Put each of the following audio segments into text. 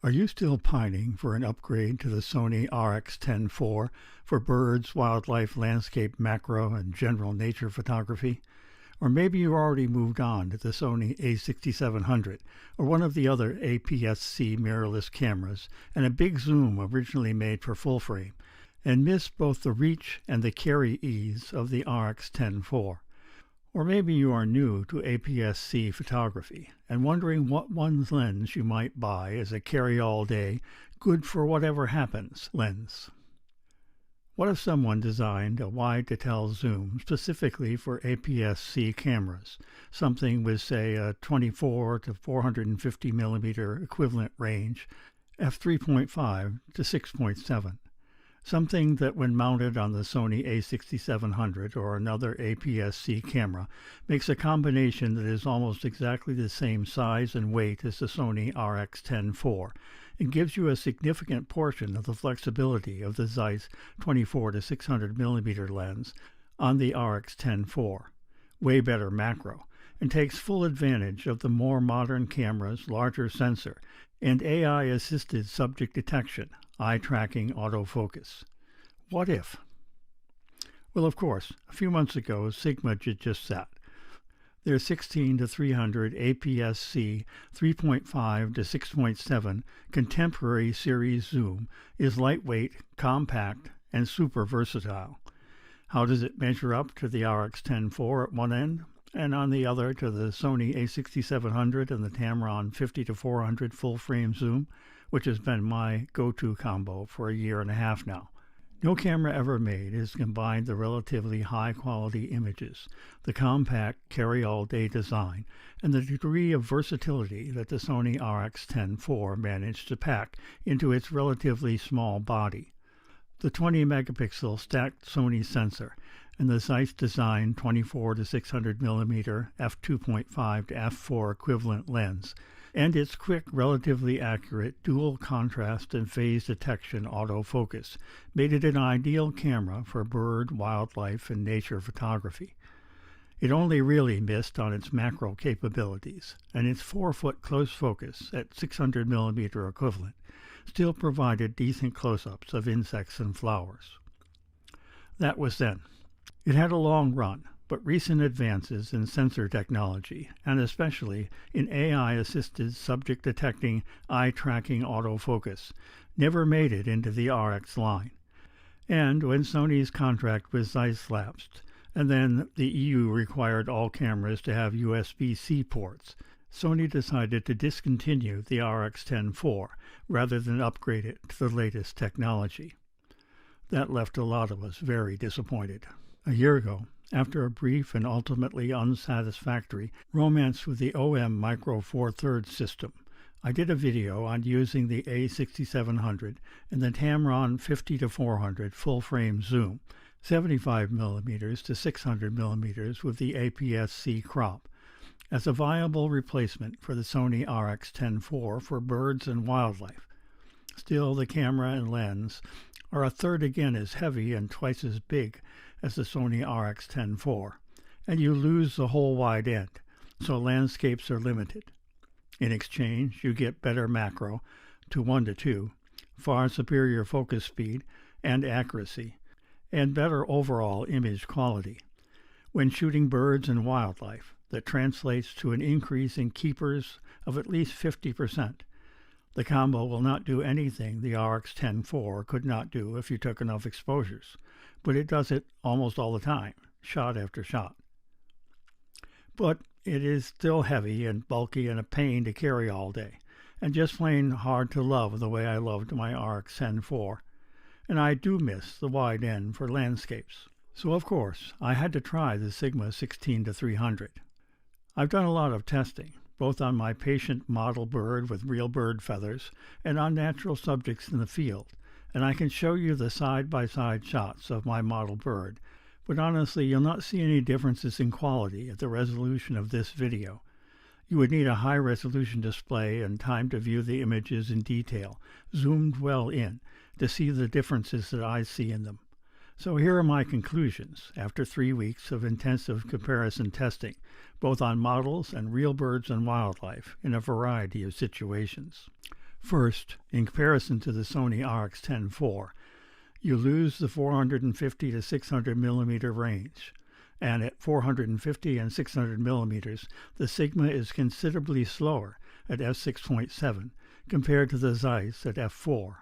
Are you still pining for an upgrade to the Sony RX10 IV for birds, wildlife, landscape, macro, and general nature photography? Or maybe you already moved on to the Sony a6700 or one of the other APS-C mirrorless cameras and a big zoom originally made for full frame, and missed both the reach and the carry ease of the RX10 IV. Or maybe you are new to APS-C photography and wondering what one's lens you might buy as a carry-all-day, good-for-whatever-happens lens. What if someone designed a wide-to-tell zoom specifically for APS-C cameras, something with, say, a 24 to 450 millimeter equivalent range, f3.5 to 6.7? Something that when mounted on the Sony a6700 or another APS-C camera makes a combination that is almost exactly the same size and weight as the Sony RX10 IV and gives you a significant portion of the flexibility of the Zeiss 24 to 600 millimeter lens on the RX10 IV, way better macro, and takes full advantage of the more modern camera's larger sensor and AI-assisted subject detection, eye-tracking autofocus. What if? Well, of course, a few months ago, Sigma did just that. Their 16 to 300 APS-C 3.5 to 6.7 contemporary series zoom is lightweight, compact, and super versatile. How does it measure up to the RX10 IV at one end, and on the other to the Sony a6700 and the Tamron 50 to 400 full-frame zoom, which has been my go-to combo for a year and a half now? No camera ever made has combined the relatively high-quality images, the compact carry-all-day design, and the degree of versatility that the Sony RX10 IV managed to pack into its relatively small body. The 20-megapixel stacked Sony sensor and the Zeiss-designed 24 to 600 millimeter f2.5 to f4 equivalent lens, and its quick, relatively accurate dual contrast and phase detection autofocus made it an ideal camera for bird, wildlife, and nature photography. It only really missed on its macro capabilities, and its 4-foot close focus at 600 millimeter equivalent still provided decent close-ups of insects and flowers. That was then. It had a long run, but recent advances in sensor technology, and especially in AI-assisted subject-detecting, eye-tracking autofocus, never made it into the RX line. And when Sony's contract with Zeiss lapsed, and then the EU required all cameras to have USB-C ports, Sony decided to discontinue the RX10 IV rather than upgrade it to the latest technology. That left a lot of us very disappointed. A year ago, after a brief and ultimately unsatisfactory romance with the OM Micro Four Thirds system, I did a video on using the a6700 and the Tamron 50 to 400 full-frame zoom, 75mm to 600mm with the APS-C crop, as a viable replacement for the Sony RX10 IV for birds and wildlife. Still, the camera and lens are a third again as heavy and twice as big as the Sony RX10 IV, and you lose the whole wide end, so landscapes are limited. In exchange, you get better macro to 1 to 2, far superior focus speed and accuracy, and better overall image quality. When shooting birds and wildlife, that translates to an increase in keepers of at least 50%. The combo will not do anything the RX10 IV could not do if you took enough exposures, but it does it almost all the time, shot after shot. But it is still heavy and bulky and a pain to carry all day, and just plain hard to love the way I loved my RX10 IV, and I do miss the wide end for landscapes. So of course, I had to try the Sigma 16 to 300. I've done a lot of testing, both on my patient model bird with real bird feathers and on natural subjects in the field, and I can show you the side-by-side shots of my model bird, but honestly you'll not see any differences in quality at the resolution of this video. You would need a high-resolution display and time to view the images in detail, zoomed well in, to see the differences that I see in them. So here are my conclusions after 3 weeks of intensive comparison testing, both on models and real birds and wildlife in a variety of situations. First, in comparison to the Sony Rx10 IV, you lose the 450 to 600 millimeter range, and at 450 and 600 millimeters, the Sigma is considerably slower at f6.7 compared to the Zeiss at f4.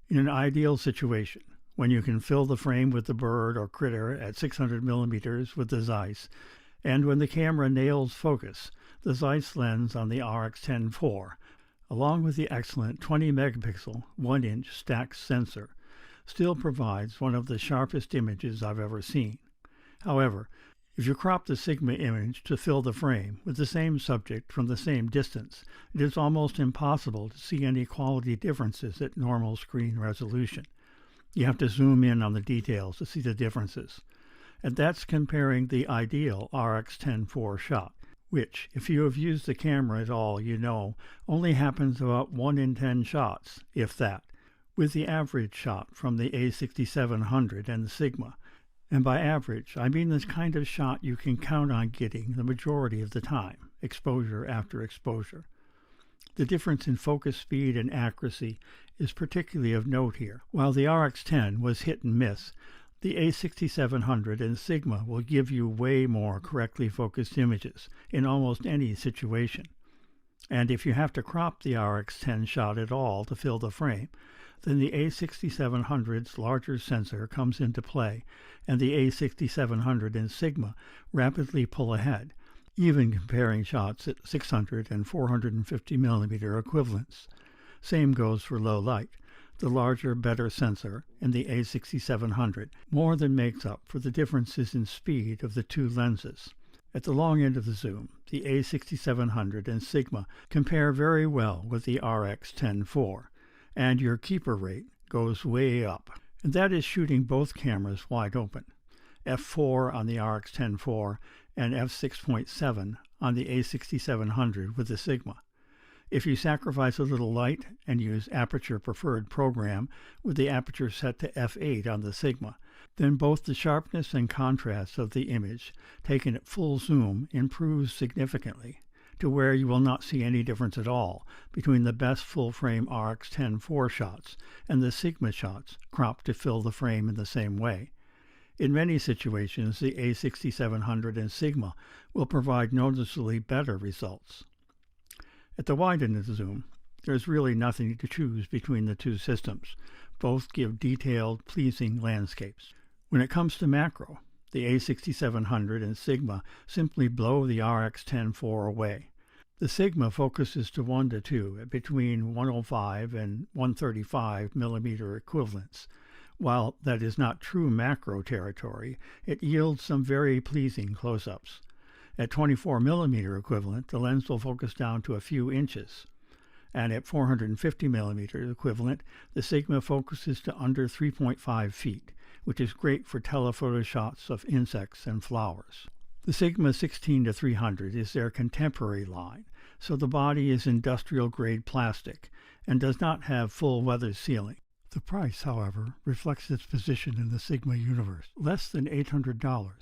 In an ideal situation, when you can fill the frame with the bird or critter at 600 millimeters with the Zeiss, and when the camera nails focus, the Zeiss lens on the Rx10 IV, along with the excellent 20 megapixel 1-inch stacked sensor, still provides one of the sharpest images I've ever seen. However, if you crop the Sigma image to fill the frame with the same subject from the same distance, it is almost impossible to see any quality differences at normal screen resolution. You have to zoom in on the details to see the differences. And that's comparing the ideal Rx10 IV shot, which, if you have used the camera at all, you know, only happens about 1 in 10 shots, if that, with the average shot from the A6700 and the Sigma. And by average, I mean the kind of shot you can count on getting the majority of the time, exposure after exposure. The difference in focus speed and accuracy is particularly of note here. While the Rx10 was hit and miss, the A6700 and Sigma will give you way more correctly focused images in almost any situation. And if you have to crop the Rx10 shot at all to fill the frame, then the A6700's larger sensor comes into play, and the A6700 and Sigma rapidly pull ahead, even comparing shots at 600 and 450 millimeter equivalents. Same goes for low light. The larger, better sensor in the A6700 more than makes up for the differences in speed of the two lenses. At the long end of the zoom, the A6700 and Sigma compare very well with the Rx10 IV, and your keeper rate goes way up. And that is shooting both cameras wide open, f4 on the Rx10 IV and f6.7 on the A6700 with the Sigma. If you sacrifice a little light and use aperture preferred program with the aperture set to f8 on the Sigma, then both the sharpness and contrast of the image taken at full zoom improves significantly, to where you will not see any difference at all between the best full-frame Rx10 IV shots and the Sigma shots cropped to fill the frame in the same way. In many situations, the A6700 and Sigma will provide noticeably better results. At the wide end of the zoom, there's really nothing to choose between the two systems. Both give detailed, pleasing landscapes. When it comes to macro, the A6700 and Sigma simply blow the Rx10 IV away. The Sigma focuses to 1 to 2 at between 105 and 135 millimeter equivalents. While that is not true macro territory, it yields some very pleasing close-ups. At 24 millimeter equivalent, the lens will focus down to a few inches. And at 450 millimeter equivalent, the Sigma focuses to under 3.5 feet, which is great for telephoto shots of insects and flowers. The Sigma 16-300 is their contemporary line, so the body is industrial-grade plastic and does not have full weather sealing. The price, however, reflects its position in the Sigma universe, less than $800,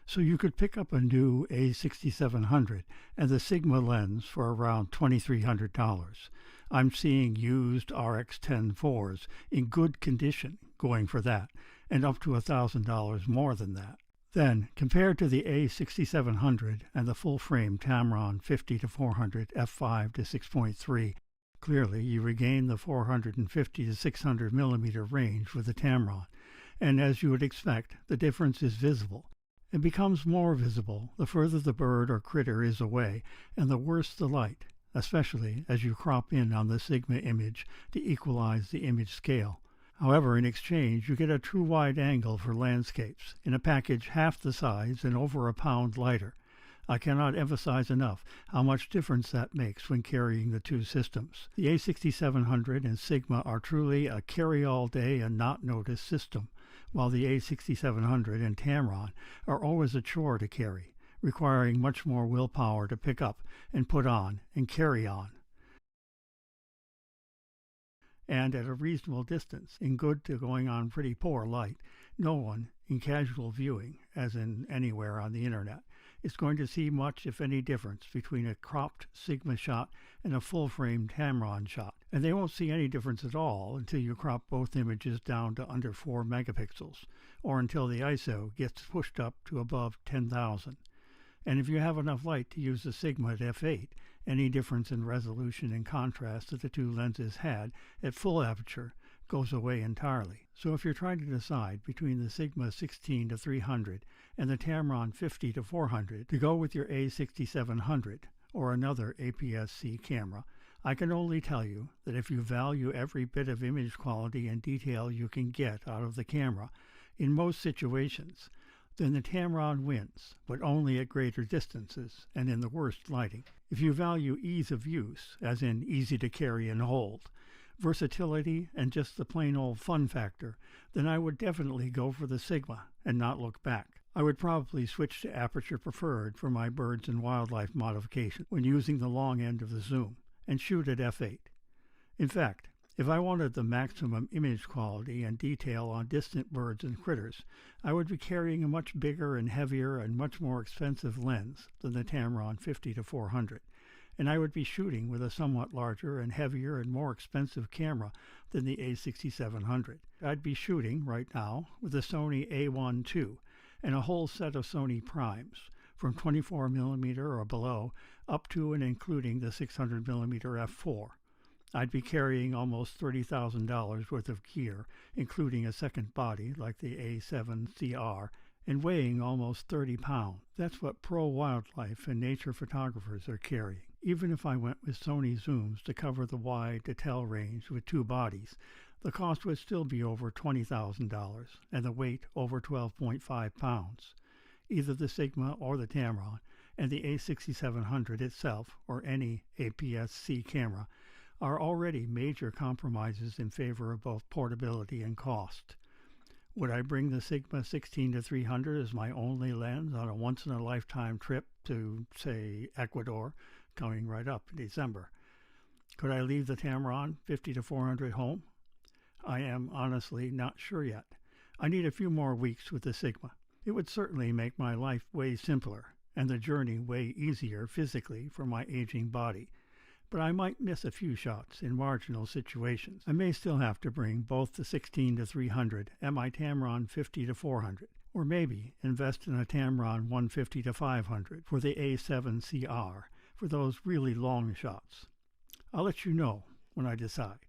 so you could pick up a new A6700 and the Sigma lens for around $2,300. I'm seeing used Rx10 IVs in good condition going for that, and up to $1,000 more than that. Then, compared to the A6700 and the full-frame Tamron 50-400 f5.6.3, clearly you regain the 450 to 600 millimeter range with the Tamron, and as you would expect, the difference is visible. It becomes more visible the further the bird or critter is away, and the worse the light, especially as you crop in on the Sigma image to equalize the image scale. However, in exchange, you get a true wide angle for landscapes in a package half the size and over a pound lighter. I cannot emphasize enough how much difference that makes when carrying the two systems. The A6700 and Sigma are truly a carry-all-day and not-notice system, while the A6700 and Tamron are always a chore to carry, requiring much more willpower to pick up and put on and carry on. And at a reasonable distance, in good to going on pretty poor light, no one, in casual viewing, as in anywhere on the internet, is going to see much, if any, difference between a cropped Sigma shot and a full-frame Tamron shot. And they won't see any difference at all until you crop both images down to under 4 megapixels, or until the ISO gets pushed up to above 10,000. And if you have enough light to use the Sigma at f8, any difference in resolution and contrast that the two lenses had at full aperture goes away entirely. So if you're trying to decide between the Sigma 16-300 and the Tamron 50-400 to go with your A6700 or another APS-C camera, I can only tell you that if you value every bit of image quality and detail you can get out of the camera, in most situations, then the Tamron wins, but only at greater distances and in the worst lighting. If you value ease of use, as in easy to carry and hold, versatility, and just the plain old fun factor, then I would definitely go for the Sigma and not look back. I would probably switch to aperture preferred for my birds and wildlife modification when using the long end of the zoom, and shoot at f8. In fact, if I wanted the maximum image quality and detail on distant birds and critters, I would be carrying a much bigger and heavier and much more expensive lens than the Tamron 50-400, and I would be shooting with a somewhat larger and heavier and more expensive camera than the A6700. I'd be shooting, right now, with the Sony A1 II and a whole set of Sony primes, from 24mm or below up to and including the 600mm f4. I'd be carrying almost $30,000 worth of gear, including a second body like the A7 CR, and weighing almost 30 pounds. That's what pro wildlife and nature photographers are carrying. Even if I went with Sony zooms to cover the wide detail range with two bodies, the cost would still be over $20,000 and the weight over 12.5 pounds. Either the Sigma or the Tamron, and the A6700 itself, or any APS-C camera, are already major compromises in favor of both portability and cost. Would I bring the Sigma 16-300 as my only lens on a once-in-a-lifetime trip to, say, Ecuador, coming right up in December? Could I leave the Tamron 50-400 home? I am honestly not sure yet. I need a few more weeks with the Sigma. It would certainly make my life way simpler, and the journey way easier physically for my aging body. But I might miss a few shots in marginal situations. I may still have to bring both the 16-300 and my Tamron 50-400, or maybe invest in a Tamron 150-500 for the A7 CR for those really long shots. I'll let you know when I decide.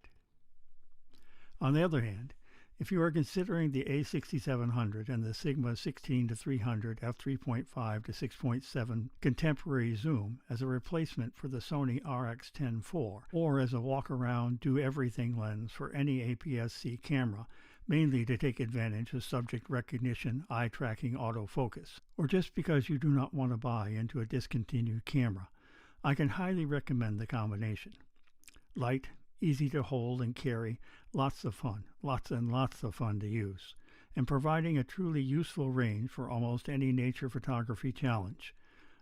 On the other hand, if you are considering the A6700 and the Sigma 16-300 f3.5-6.7 contemporary zoom as a replacement for the Sony RX10 IV, or as a walk-around, do-everything lens for any APS-C camera, mainly to take advantage of subject recognition, eye-tracking autofocus, or just because you do not want to buy into a discontinued camera, I can highly recommend the combination. Light, easy to hold and carry, lots of fun, lots and lots of fun to use, and providing a truly useful range for almost any nature photography challenge.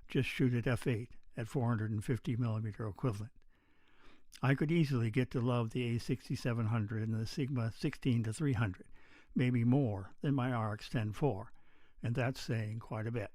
Just shoot at f8 at 450mm equivalent. I could easily get to love the A6700 and the Sigma 16-300, maybe more than my RX10 IV, and that's saying quite a bit.